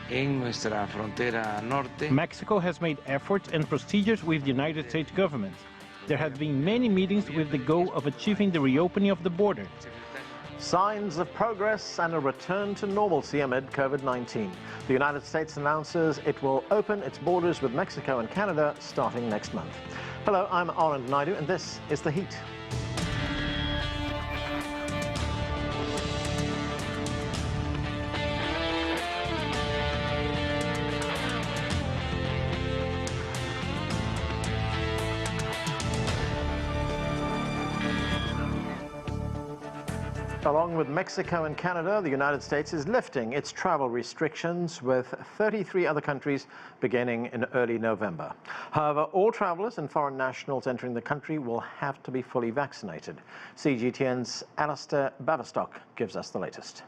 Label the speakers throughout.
Speaker 1: en nuestra frontera norte.
Speaker 2: Mexico has made efforts and procedures with the United States government. There have been many meetings with the goal of achieving the reopening of the border.
Speaker 3: Signs of progress and a return to normalcy amid COVID-19. The United States announces it will open its borders with Mexico and Canada starting next month. Hello, I'm Arand Naidu, and this is The Heat. Along with Mexico and Canada, the United States is lifting its travel restrictions, with 33 other countries beginning in early November. However, all travelers and foreign nationals entering the country will have to be fully vaccinated. CGTN's Alasdair Baverstock gives us the latest.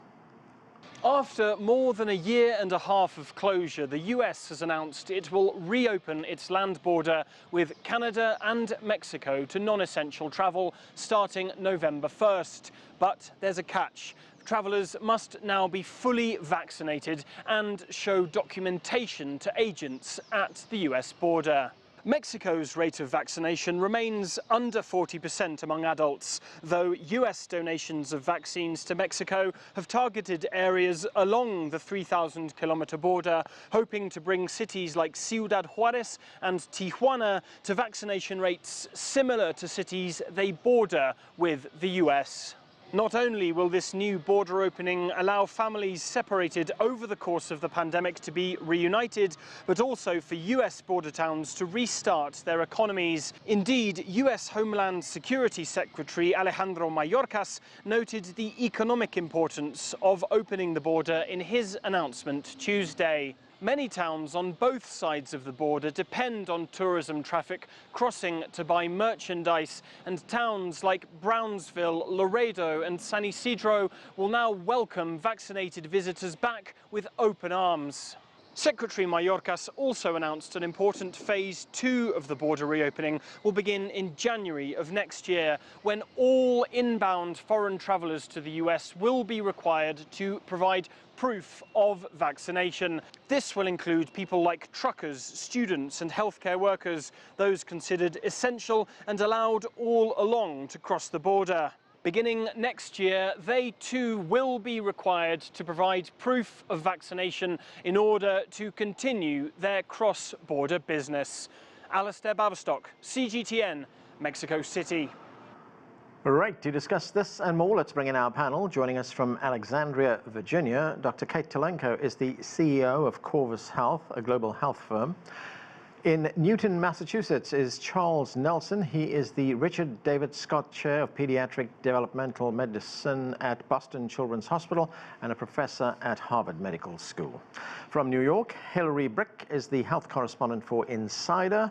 Speaker 4: After more than a year and a half of closure, the US has announced it will reopen its land border with Canada and Mexico to non-essential travel starting November 1st. But there's a catch. Travellers must now be fully vaccinated and show documentation to agents at the US border. Mexico's rate of vaccination remains under 40% among adults, though US donations of vaccines to Mexico have targeted areas along the 3,000-kilometre border, hoping to bring cities like Ciudad Juarez and Tijuana to vaccination rates similar to cities they border with the US. Not only will this new border opening allow families separated over the course of the pandemic to be reunited, but also for US border towns to restart their economies. Indeed, US Homeland Security Secretary Alejandro Mayorkas noted the economic importance of opening the border in his announcement Tuesday. Many towns on both sides of the border depend on tourism traffic crossing to buy merchandise, and towns like Brownsville, Laredo and San Isidro will now welcome vaccinated visitors back with open arms. Secretary Mayorkas also announced an important phase 2 of the border reopening will begin in January of next year, when all inbound foreign travellers to the US will be required to provide proof of vaccination. This will include people like truckers, students and healthcare workers, those considered essential and allowed all along to cross the border. Beginning next year, they too will be required to provide proof of vaccination in order to continue their cross-border business. Alasdair Baverstock, CGTN, Mexico City.
Speaker 3: Right, to discuss this and more, let's bring in our panel. Joining us from Alexandria, Virginia, Dr. Kate Tulenko is the CEO of Corvus Health, a global health firm. In Newton, Massachusetts is Charles Nelson. He is the Richard David Scott Chair of Pediatric Developmental Medicine at Boston Children's Hospital and a professor at Harvard Medical School. From New York, Hilary Brueck is the health correspondent for Insider.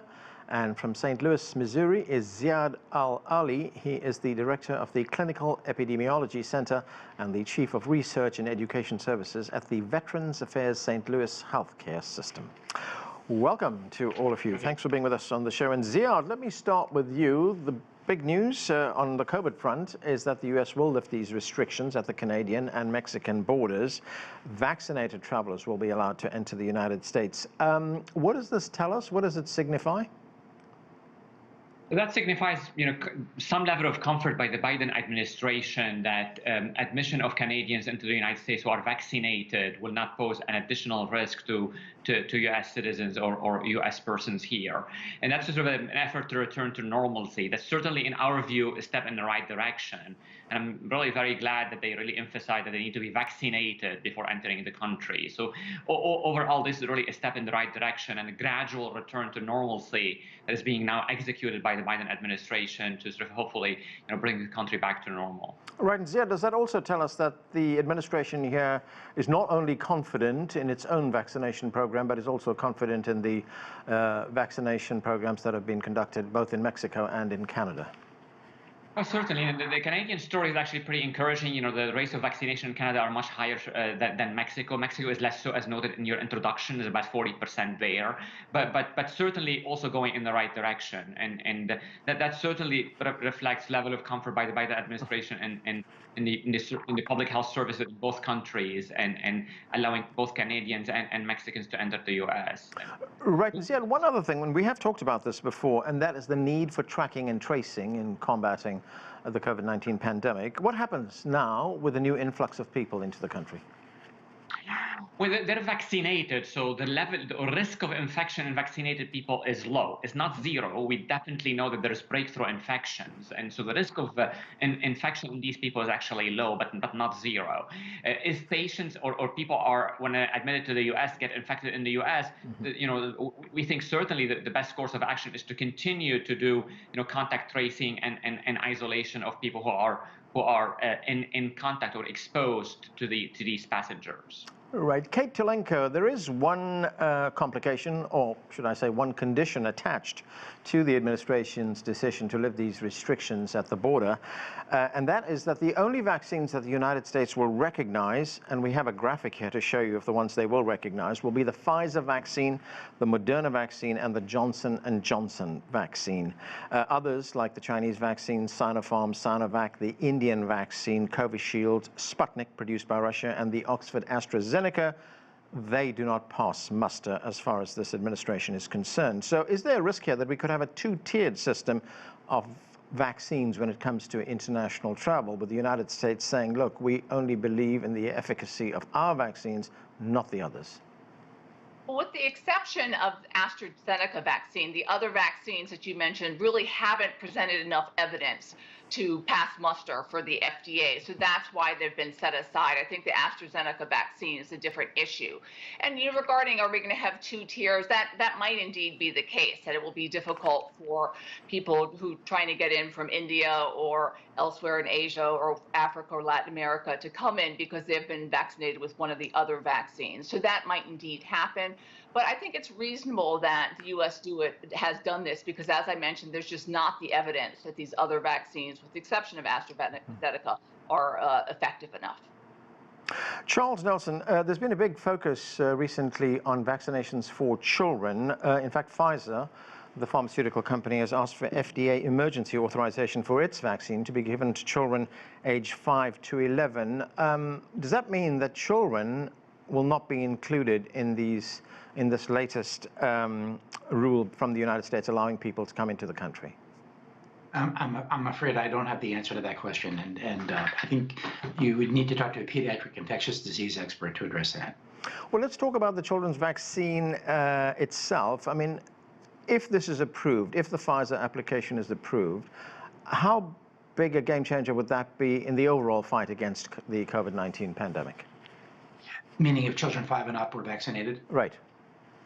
Speaker 3: And from St. Louis, Missouri is Ziyad Al-Aly. He is the director of the Clinical Epidemiology Center and the chief of research and education services at the Veterans Affairs St. Louis Healthcare System. Welcome to all of you. Thanks for being with us on the show. And Ziyad, let me start with you. The big news on the COVID front is that the US will lift these restrictions at the Canadian and Mexican borders. Vaccinated travelers will be allowed to enter the United States. What does this tell us? What does it signify?
Speaker 5: That signifies, some level of comfort by the Biden administration that admission of Canadians into the United States who are vaccinated will not pose an additional risk to U.S. citizens or U.S. persons here. And that's sort of an effort to return to normalcy. That's certainly, in our view, a step in the right direction. And I'm really very glad that they really emphasize that they need to be vaccinated before entering the country. So overall, this is really a step in the right direction and a gradual return to normalcy that is being now executed by the Biden administration to sort of hopefully bring the country back to normal.
Speaker 3: Right, and Ziyad, does that also tell us that the administration here is not only confident in its own vaccination program, but is also confident in the vaccination programs that have been conducted both in Mexico and in Canada?
Speaker 5: Oh, certainly. And the Canadian story is actually pretty encouraging. You know, the rates of vaccination in Canada are much higher than Mexico. Mexico is less so, as noted in your introduction, is about 40% there. But certainly also going in the right direction. And that certainly reflects level of comfort by the administration and in the public health services in both countries, and allowing both Canadians and Mexicans to enter the U.S.
Speaker 3: Right. And Ziyad, one other thing, when we have talked about this before, and that is the need for tracking and tracing in combating the COVID-19 pandemic. What happens now with the new influx of people into the country?
Speaker 5: Well, they're vaccinated, so the risk of infection in vaccinated people is low. It's not zero. We definitely know that there's breakthrough infections, and so the risk of infection in these people is actually low, but not zero. If patients or people are, when admitted to the U.S., get infected in the U.S., you know, we think certainly that the best course of action is to continue to do, you know, contact tracing and isolation of people who are in contact or exposed to these passengers.
Speaker 3: Right. Kate Tulenko, there is one complication, or should I say one condition attached to the administration's decision to lift these restrictions at the border, and that is that the only vaccines that the United States will recognize, and we have a graphic here to show you of the ones they will recognize, will be the Pfizer vaccine, the Moderna vaccine, and the Johnson & Johnson vaccine. Others, like the Chinese vaccine, Sinopharm, Sinovac, the Indian vaccine, Covishield, Sputnik, produced by Russia, and the Oxford AstraZeneca, they do not pass muster as far as this administration is concerned. So is there a risk here that we could have a two-tiered system of vaccines when it comes to international travel, with the United States saying, look, we only believe in the efficacy of our vaccines, not the others?
Speaker 6: Well, with the exception of AstraZeneca vaccine, the other vaccines that you mentioned really haven't presented enough evidence to pass muster for the FDA. So that's why they've been set aside. I think the AstraZeneca vaccine is a different issue. And regarding, are we going to have two tiers, that might indeed be the case, that it will be difficult for people who trying to get in from India or elsewhere in Asia or Africa or Latin America to come in because they've been vaccinated with one of the other vaccines. So that might indeed happen. But I think it's reasonable that the U.S. has done this because, as I mentioned, there's just not the evidence that these other vaccines, with the exception of AstraZeneca, are effective enough.
Speaker 3: Charles Nelson, there's been a big focus recently on vaccinations for children. In fact, Pfizer, the pharmaceutical company, has asked for FDA emergency authorization for its vaccine to be given to children aged 5 to 11. Does that mean that children will not be included in this latest rule from the United States allowing people to come into the country?
Speaker 7: I'm afraid I don't have the answer to that question, and I think you would need to talk to a pediatric infectious disease expert to address that.
Speaker 3: Well, let's talk about the children's vaccine itself. I mean, if this is approved, if the Pfizer application is approved, how big a game changer would that be in the overall fight against the COVID-19 pandemic?
Speaker 7: Meaning if children 5 and up were vaccinated?
Speaker 3: Right.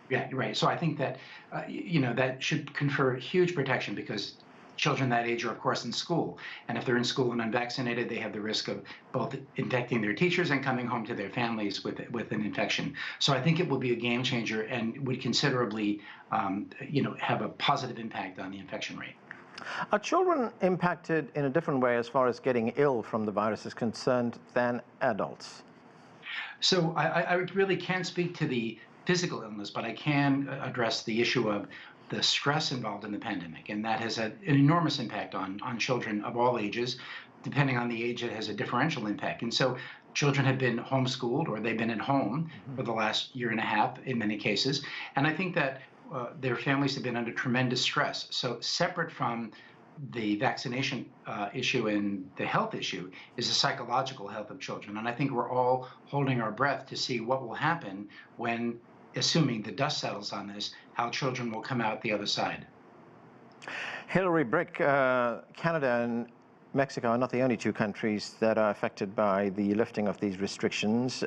Speaker 7: Yeah, right. So I think that, that should confer huge protection because children that age are, of course, in school. And if they're in school and unvaccinated, they have the risk of both infecting their teachers and coming home to their families with an infection. So I think it will be a game changer and would considerably, have a positive impact on the infection rate.
Speaker 3: Are children impacted in a different way as far as getting ill from the virus is concerned than adults?
Speaker 7: So I really can't speak to the physical illness, but I can address the issue of the stress involved in the pandemic, and that has had an enormous impact on children of all ages. Depending on the age, it has a differential impact. And so children have been homeschooled or they've been at home for the last year and a half in many cases. And I think that their families have been under tremendous stress. So separate from the vaccination issue and the health issue is the psychological health of children. And I think we're all holding our breath to see what will happen when, assuming the dust settles on this, how children will come out the other side.
Speaker 3: Hilary, Brueck, Canada and Mexico are not the only two countries that are affected by the lifting of these restrictions.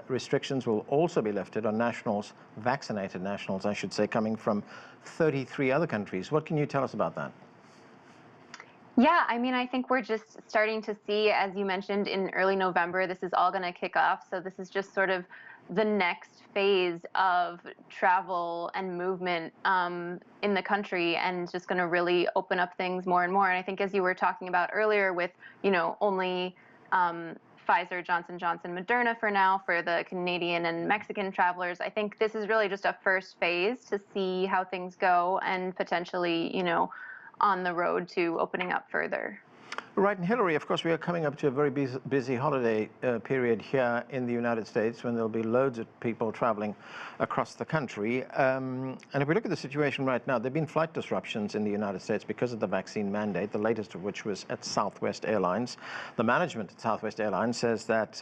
Speaker 3: Restrictions will also be lifted on nationals, vaccinated nationals, I should say, coming from 33 other countries. What can you tell us about that?
Speaker 8: Yeah, I mean, I think we're just starting to see, as you mentioned, in early November, this is all going to kick off. So this is just sort of the next phase of travel and movement in the country, and just going to really open up things more and more. And I think, as you were talking about earlier, with only Pfizer, Johnson & Johnson, Moderna for now for the Canadian and Mexican travelers, I think this is really just a first phase to see how things go, and potentially on the road to opening up further.
Speaker 3: Right, and Hilary, of course, we are coming up to a very busy holiday period here in the United States, when there'll be loads of people traveling across the country. And if we look at the situation right now, there have been flight disruptions in the United States because of the vaccine mandate, the latest of which was at Southwest Airlines. The management at Southwest Airlines says that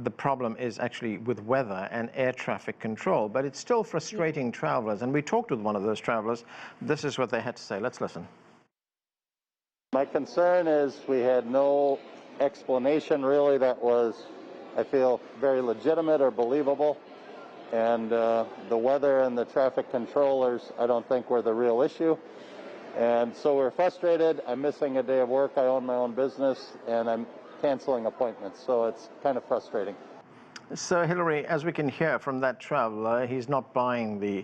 Speaker 3: the problem is actually with weather and air traffic control, but it's still frustrating travelers. And we talked with one of those travelers. This is what they had to say. Let's listen.
Speaker 9: My concern is we had no explanation really that was, I feel, very legitimate or believable. And the weather and the traffic controllers, I don't think, were the real issue. And so we're frustrated. I'm missing a day of work. I own my own business, and I'm canceling appointments. So it's kind of frustrating.
Speaker 3: So, Hilary, as we can hear from that traveler, he's not buying the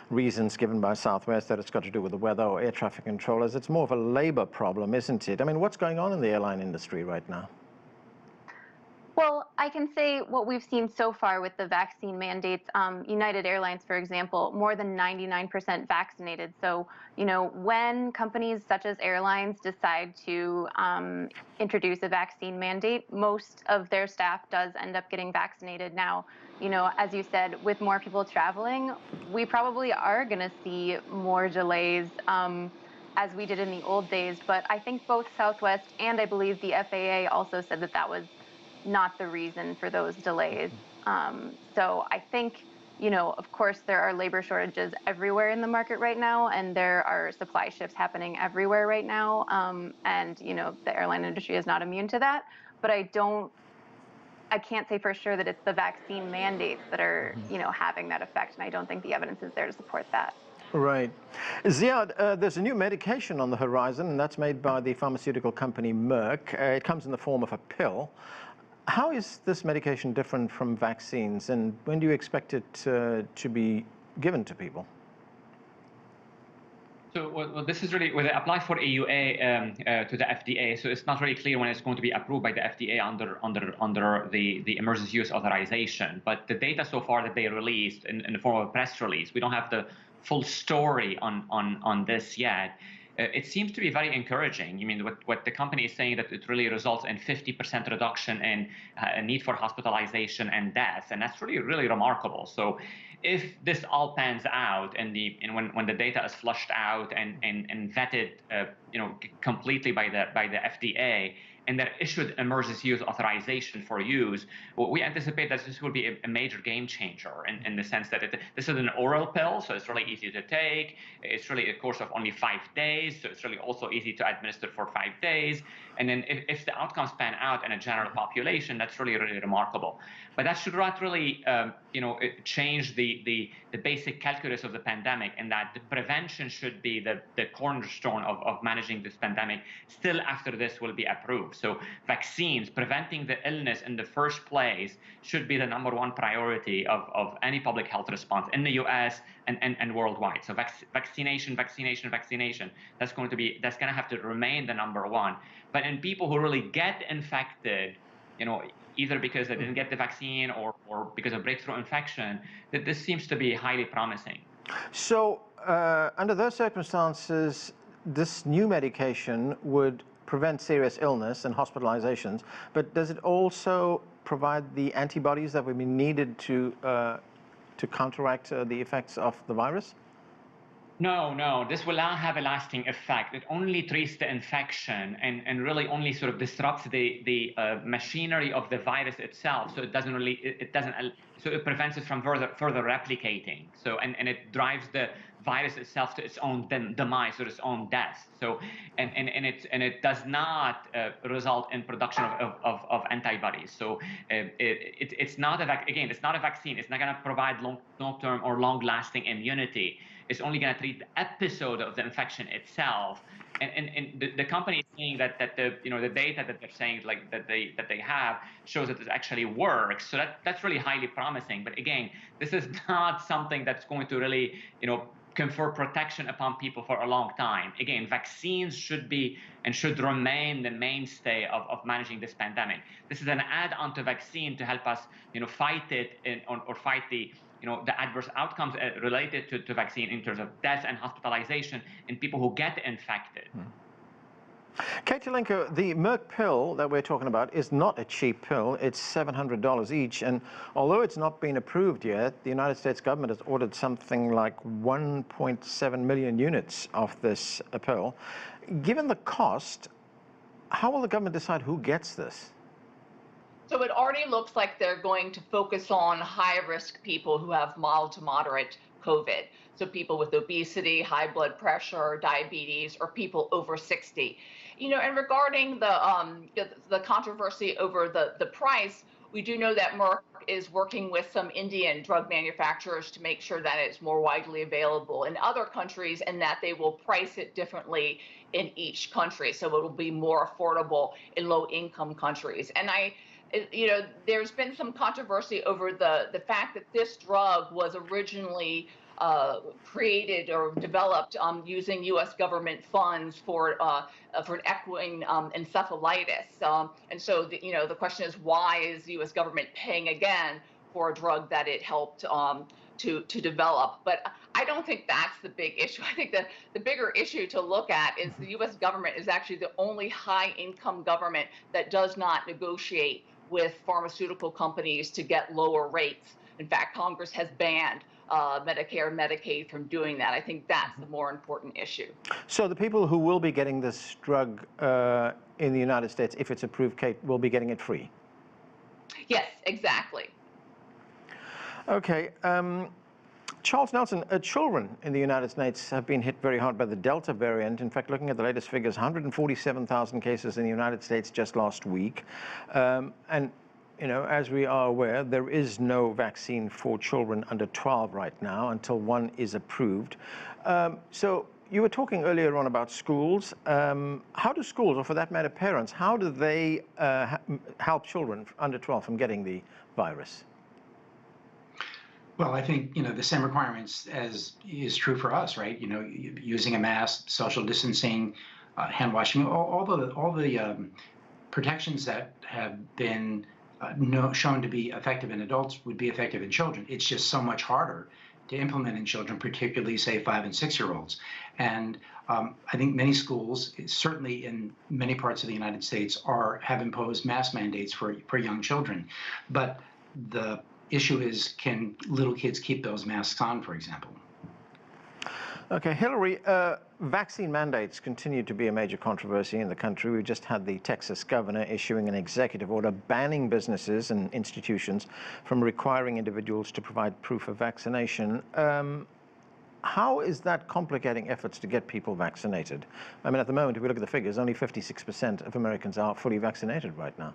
Speaker 3: reasons given by Southwest that it's got to do with the weather or air traffic controllers. It's more of a labor problem, isn't it? I mean, what's going on in the airline industry right now?
Speaker 8: Well, I can say what we've seen so far with the vaccine mandates. United Airlines, for example, more than 99% vaccinated. So, when companies such as airlines decide to introduce a vaccine mandate, most of their staff does end up getting vaccinated. Now, as you said, with more people traveling, we probably are going to see more delays as we did in the old days. But I think both Southwest and I believe the FAA also said that that was not the reason for those delays. So I think, of course, there are labor shortages everywhere in the market right now, and there are supply shifts happening everywhere right now. And, the airline industry is not immune to that. But I can't say for sure that it's the vaccine mandates that are, having that effect. And I don't think the evidence is there to support that.
Speaker 3: Right. Ziyad, there's a new medication on the horizon, and that's made by the pharmaceutical company Merck. It comes in the form of a pill. How is this medication different from vaccines, and when do you expect it to be given to people?
Speaker 5: So well, this is really, well, they apply for EUA to the FDA, so it's not really clear when it's going to be approved by the FDA under the emergency use authorization. But the data so far that they released in the form of a press release, we don't have the full story on this yet. It seems to be very encouraging. I mean, what the company is saying, that it really results in 50% reduction in need for hospitalization and death, and that's really, really remarkable. So if this all pans out, and when the data is flushed out and vetted, completely by the FDA, and they're issued emergency use authorization for use, well, we anticipate that this will be a major game changer in the sense that this is an oral pill, so it's really easy to take. It's really a course of only 5 days, so it's really also easy to administer for 5 days. And then if the outcomes pan out in a general population, that's really, really remarkable. But that should not really, change the basic calculus of the pandemic, and that the prevention should be the cornerstone of managing this pandemic still after this will be approved. So vaccines, preventing the illness in the first place, should be the #1 priority of any public health response in the US and worldwide. So vaccination. That's going to have to remain the #1. But in people who really get infected, either because they didn't get the vaccine or because of breakthrough infection, that this seems to be highly promising.
Speaker 3: So under those circumstances, this new medication would prevent serious illness and hospitalizations, but does it also provide the antibodies that would be needed to counteract the effects of the virus?
Speaker 5: No, this will not have a lasting effect. It only treats the infection and really only sort of disrupts the machinery of the virus itself. So it prevents it from further replicating. So and it drives the virus itself to its own demise or its own death. So, and it does not result in production of antibodies. So it's not it's not a vaccine. It's not going to provide long-term or long-lasting immunity. It's only going to treat the episode of the infection itself. And the company is saying that the the data that they're saying that they have shows that it actually works. So that's really highly promising. But again, this is not something that's going to really confer protection upon people for a long time. Again, vaccines should be and should remain the mainstay of managing this pandemic. This is an add-on to vaccine to help us fight it or fight the the adverse outcomes related to vaccine in terms of death and hospitalization in people who get infected.
Speaker 3: Kate Tulenko, the Merck pill that we're talking about is not a cheap pill. It's $700 each. And although it's not been approved yet, the United States government has ordered something like 1.7 million units of this pill. Given the cost, how will the government decide who gets this?
Speaker 6: So it already looks like they're going to focus on high-risk people who have mild to moderate COVID. So people with obesity, high blood pressure, diabetes, or people over 60. And regarding the controversy over the price, we do know that Merck is working with some Indian drug manufacturers to make sure that it's more widely available in other countries and that they will price it differently in each country. So it will be more affordable in low-income countries. And there's been some controversy over the fact that this drug was originally created or developed using U.S. government funds for an equine encephalitis. And so the question is, why is the U.S. government paying again for a drug that it helped to develop? But I don't think that's the big issue. I think that the bigger issue to look at is the U.S. government is actually the only high-income government that does not negotiate with pharmaceutical companies to get lower rates. In fact, Congress has banned Medicare and Medicaid from doing that. I think that's the more important issue.
Speaker 3: So the people who will be getting this drug in the United States, if it's approved, Kate, will be getting it free?
Speaker 6: Yes, exactly.
Speaker 3: Okay. Charles Nelson, children in the United States have been hit very hard by the Delta variant. In fact, looking at the latest figures, 147,000 cases in the United States just last week. And as we are aware, there is no vaccine for children under 12 right now until one is approved. So you were talking earlier on about schools. How do schools, or for that matter parents, how do they help children under 12 from getting the virus?
Speaker 7: Well, I think, the same requirements as is true for us, right? Using a mask, social distancing, hand washing, all the protections that have been shown to be effective in adults would be effective in children. It's just so much harder to implement in children, particularly, say, 5- and 6-year-olds. And I think many schools, certainly in many parts of the United States, have imposed mask mandates for young children. But the issue is, can little kids keep those masks on, for example?
Speaker 3: Okay, Hilary, vaccine mandates continue to be a major controversy in the country. We just had the Texas governor issuing an executive order banning businesses and institutions from requiring individuals to provide proof of vaccination. How is that complicating efforts to get people vaccinated? I mean, at the moment, if we look at the figures, only 56% of Americans are fully vaccinated right now.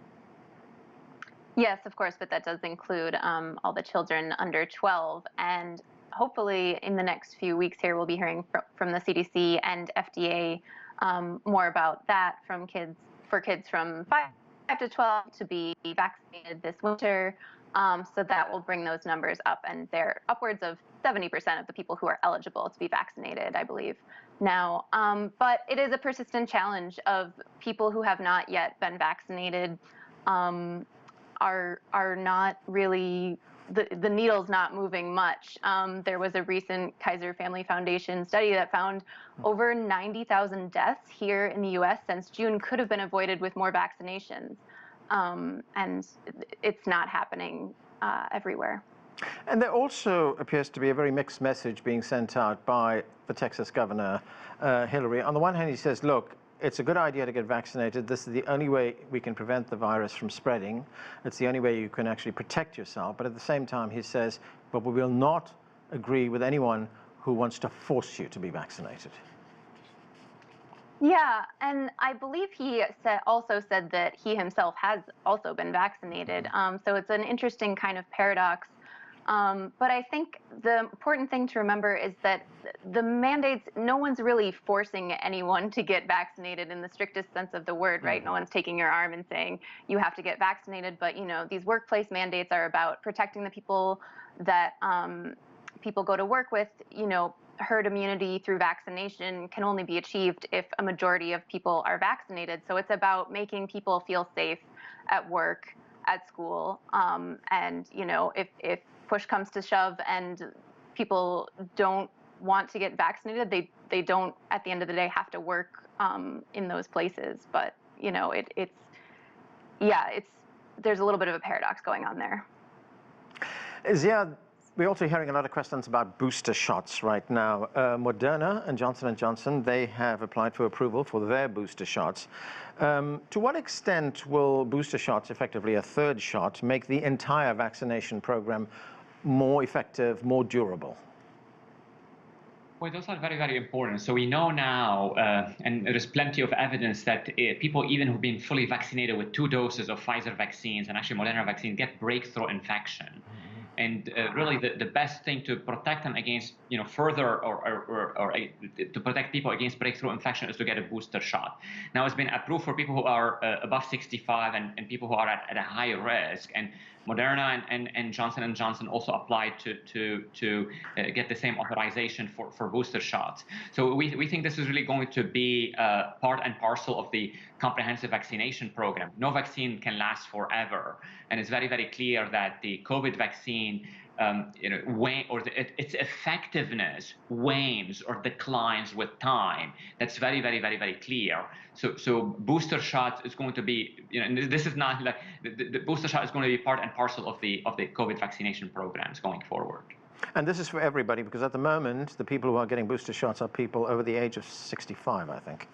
Speaker 8: Yes, of course, but that does include all the children under 12. And hopefully in the next few weeks here, we'll be hearing from the CDC and FDA more about that for kids from 5 to 12 to be vaccinated this winter. So that will bring those numbers up. And they're upwards of 70% of the people who are eligible to be vaccinated, I believe, now. But it is a persistent challenge of people who have not yet been vaccinated. Are not really, the needle's not moving much. There was a recent Kaiser Family Foundation study that found over 90,000 deaths here in the U.S. since June could have been avoided with more vaccinations. And it's not happening everywhere.
Speaker 3: And there also appears to be a very mixed message being sent out by the Texas governor, Hilary. On the one hand, he says, look, it's a good idea to get vaccinated. This is the only way we can prevent the virus from spreading. It's the only way you can actually protect yourself. But at the same time, he says, but we will not agree with anyone who wants to force you to be vaccinated.
Speaker 8: Yeah, and I believe he also said that he himself has also been vaccinated. So it's an interesting kind of paradox. But I think the important thing to remember is that the mandates, no one's really forcing anyone to get vaccinated in the strictest sense of the word, right? No one's taking your arm and saying you have to get vaccinated. But, you know, these workplace mandates are about protecting the people that people go to work with. You know, herd immunity through vaccination can only be achieved if a majority of people are vaccinated. So it's about making people feel safe at work, at school, and, you know, if push comes to shove and people don't want to get vaccinated, they don't, at the end of the day, have to work in those places. But, you know, there's a little bit of a paradox going on there.
Speaker 3: Ziyad, we're also hearing a lot of questions about booster shots right now. Moderna and Johnson & Johnson, they have applied for approval for their booster shots. To what extent will booster shots, effectively a third shot, make the entire vaccination program more effective, more durable?
Speaker 5: Well, those are very, very important. So we know now, and there is plenty of evidence that people even who've been fully vaccinated with 2 doses of Pfizer vaccines and actually Moderna vaccine get breakthrough infection. And really, the best thing to protect them against, you know, further or to protect people against breakthrough infection is to get a booster shot. Now, it's been approved for people who are above 65 and people who are at a higher risk. And Moderna and Johnson & Johnson also applied to get the same authorization for booster shots. So we think this is really going to be part and parcel of the comprehensive vaccination program. No vaccine can last forever. And it's very, very clear that the COVID vaccine, its effectiveness wanes or declines with time. That's very, very, very, very clear. So booster shots is going to be, you know, and this is not like the booster shot is going to be part and parcel of the COVID vaccination programs going forward.
Speaker 3: And this is for everybody, because at the moment, the people who are getting booster shots are people over the age of 65, I think.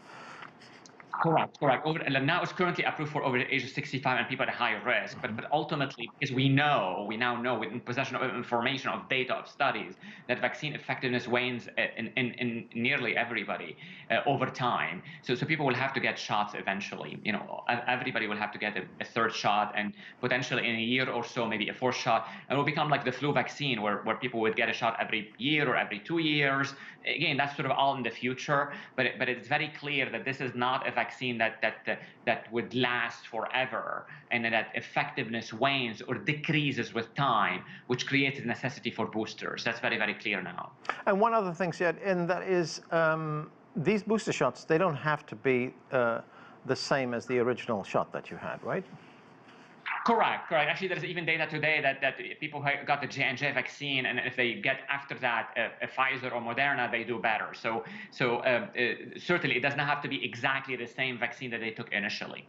Speaker 5: Correct. And now it's currently approved for over the age of 65 and people at a higher risk. But ultimately, because we now know in possession of information, of data, of studies, that vaccine effectiveness wanes in nearly everybody over time. So people will have to get shots eventually. You know, everybody will have to get a third shot, and potentially in a year or so, maybe a fourth shot. And it will become like the flu vaccine, where people would get a shot every year or every 2 years. Again, that's sort of all in the future. But it's very clear that this is not a vaccine that would last forever, and that effectiveness wanes or decreases with time, which creates a necessity for boosters. That's very, very clear now.
Speaker 3: And one other thing, Ziyad, and that is these booster shots, they don't have to be the same as the original shot that you had, right?
Speaker 5: Correct. Actually, there's even data today that people who got the J&J vaccine, and if they get after that a Pfizer or Moderna, they do better. So certainly it does not have to be exactly the same vaccine that they took initially.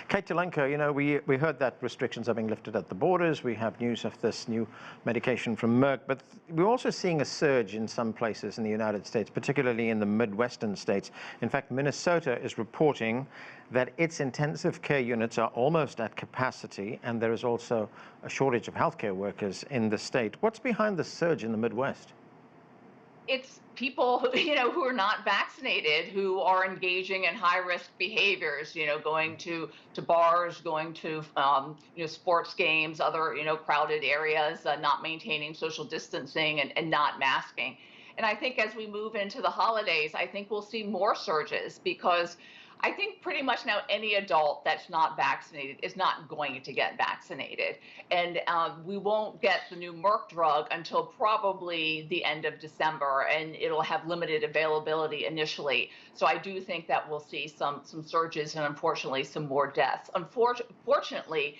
Speaker 3: Kate Tulenko, you know, we heard that restrictions are being lifted at the borders. We have news of this new medication from Merck, but we're also seeing a surge in some places in the United States, particularly in the Midwestern states. In fact, Minnesota is reporting that its intensive care units are almost at capacity, and there is also a shortage of healthcare workers in the state. What's behind the surge in the Midwest?
Speaker 6: It's people who are not vaccinated, who are engaging in high-risk behaviors, going to bars, going to sports games, other crowded areas, not maintaining social distancing and not masking. And I think as we move into the holidays, I think we'll see more surges, because I think pretty much now any adult that's not vaccinated is not going to get vaccinated. And we won't get the new Merck drug until probably the end of December, and it'll have limited availability initially. So I do think that we'll see some surges and unfortunately some more deaths. Unfortunately,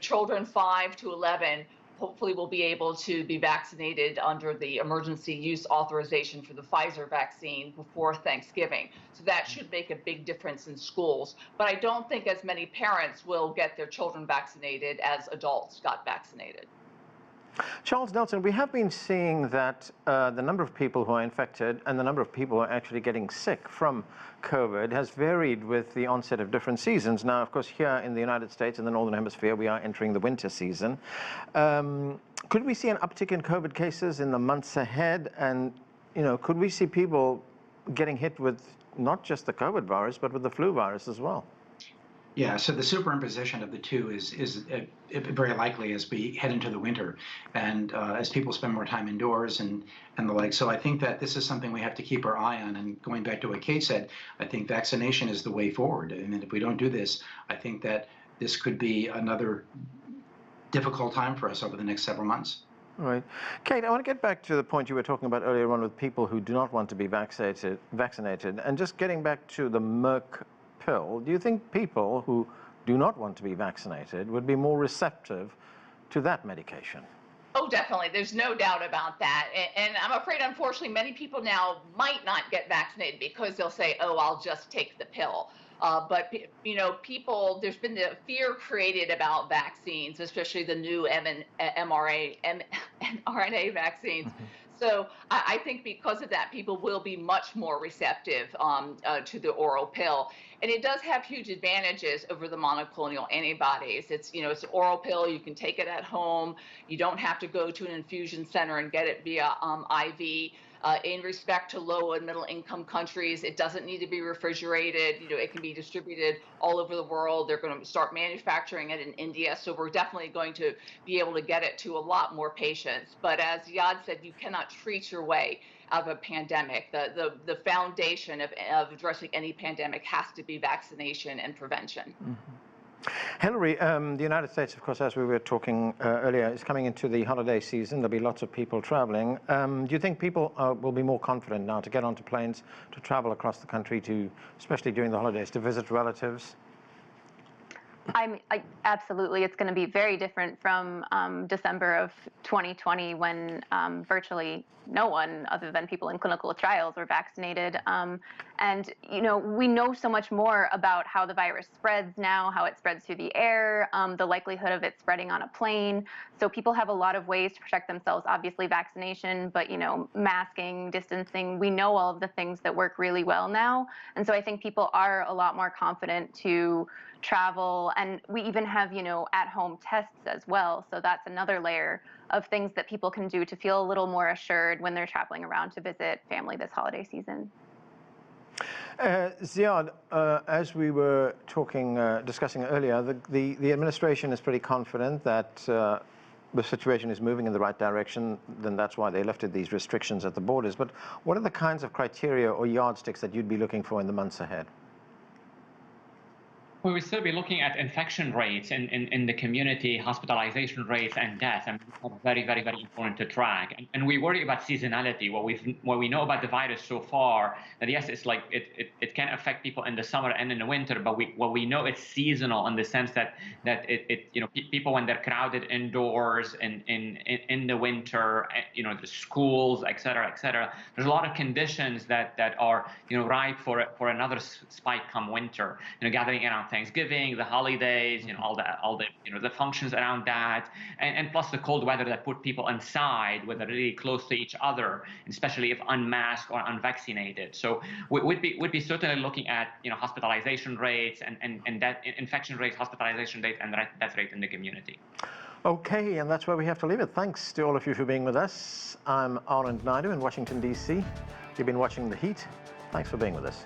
Speaker 6: children 5 to 11 hopefully will be able to be vaccinated under the emergency use authorization for the Pfizer vaccine before Thanksgiving. So that should make a big difference in schools. But I don't think as many parents will get their children vaccinated as adults got vaccinated.
Speaker 3: Charles Nelson, we have been seeing that the number of people who are infected and the number of people who are actually getting sick from COVID has varied with the onset of different seasons. Now, of course, here in the United States, in the Northern Hemisphere, we are entering the winter season. Could we see an uptick in COVID cases in the months ahead? And could we see people getting hit with not just the COVID virus, but with the flu virus as well?
Speaker 7: Yeah, so the superimposition of the two is very likely as we head into the winter and as people spend more time indoors and the like. So I think that this is something we have to keep our eye on. And going back to what Kate said, I think vaccination is the way forward. I mean, if we don't do this, I think that this could be another difficult time for us over the next several months.
Speaker 3: Right. Kate, I want to get back to the point you were talking about earlier on with people who do not want to be vaccinated, and just getting back to the Merck pill, do you think people who do not want to be vaccinated would be more receptive to that medication?
Speaker 6: Oh, definitely. There's no doubt about that. And I'm afraid, unfortunately, many people now might not get vaccinated because they'll say, oh, I'll just take the pill. But, people, there's been the fear created about vaccines, especially the new mRNA vaccines. So I think because of that, people will be much more receptive to the oral pill. And it does have huge advantages over the monoclonal antibodies. It's an oral pill. You can take it at home. You don't have to go to an infusion center and get it via IV. In respect to low and middle income countries, it doesn't need to be refrigerated. It can be distributed all over the world. They're going to start manufacturing it in India. So we're definitely going to be able to get it to a lot more patients. But as Ziyad said, you cannot treat your way out of a pandemic. The foundation of addressing any pandemic has to be vaccination and prevention.
Speaker 3: Hilary, the United States, of course, as we were talking earlier, is coming into the holiday season. There'll be lots of people traveling. Do you think people will be more confident now to get onto planes, to travel across the country, especially during the holidays, to visit relatives?
Speaker 8: Absolutely. It's going to be very different from December of 2020 when virtually no one other than people in clinical trials were vaccinated. And, we know so much more about how the virus spreads now, how it spreads through the air, the likelihood of it spreading on a plane. So people have a lot of ways to protect themselves, obviously vaccination, but, masking, distancing. We know all of the things that work really well now. And so I think people are a lot more confident to travel, and we even have, at-home tests as well. So that's another layer of things that people can do to feel a little more assured when they're traveling around to visit family this holiday season.
Speaker 3: Ziyad, as we were discussing earlier, the administration is pretty confident that the situation is moving in the right direction. Then that's why they lifted these restrictions at the borders. But what are the kinds of criteria or yardsticks that you'd be looking for in the months ahead?
Speaker 5: We will still be looking at infection rates in the community, hospitalization rates, and deaths, and very, very, very important to track. And we worry about seasonality. What we know about the virus so far, that yes, it's like it can affect people in the summer and in the winter, but what we know it's seasonal in the sense that people when they're crowded indoors in the winter, the schools, et cetera, there's a lot of conditions that are ripe for another spike come winter. Gathering around Thanksgiving, the holidays, all the functions around that, and plus the cold weather that put people inside, where they're really close to each other, especially if unmasked or unvaccinated. So we'd be certainly looking at hospitalization rates and that infection rates, hospitalization rates, and death rate in the community.
Speaker 3: Okay, and that's where we have to leave it. Thanks to all of you for being with us. I'm Anand Naidu in Washington, D.C. You've been watching The Heat. Thanks for being with us.